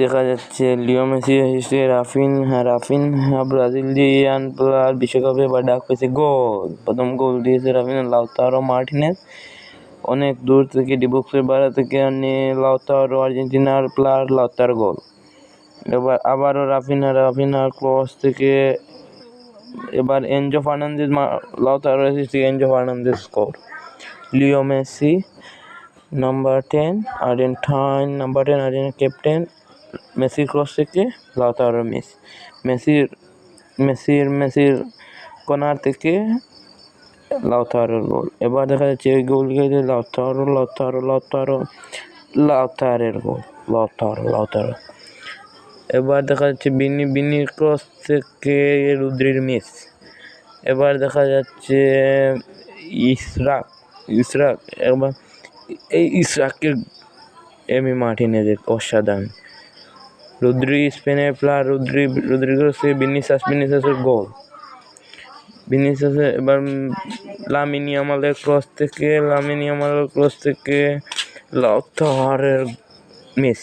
দেখা যাচ্ছে Leo Messi এসেছে, রাফিনহা ব্রাজিলিয়ান প্লেয়ার বিশ্বকাপে এবার ডাক পেয়েছে গোল। প্রথম গোল দিয়েছে রাফিনহা। লাউতারো মার্টিনেজ অনেক দূর থেকে ডিবক্সের বাইরে থেকে আনে লাউতারো, আর্জেন্টিনার প্লেয়ার লাউতারো গোল। এবার আবারও রাফিনহার ক্রস থেকে এবার এনজো ফার্নান্দেজ, লাউতারো এসেছে, Enzo Fernandez score. Leo Messi number 10 Argentina captain, মেসির ক্রস থেকে লাউতারো মেসির কর্নার থেকে লাউতারোর গোল। এবার দেখা যাচ্ছে এই গোল খেয়েছে লাউতারের গোল, লাউতারো। এবার দেখা যাচ্ছে বিনির ক্রস থেকে রুদ্রির মিস। এবার দেখা যাচ্ছে ইসরাক এবার এই ইসরাকের এমি মার্টিনেজের অসাধারণ। স্পেনের প্লেয়ার রদ্রিগেজকে ভিনিসিয়াসের গোল। এবার লামিন ইয়ামালের ক্রস থেকে লাউতারের মিস।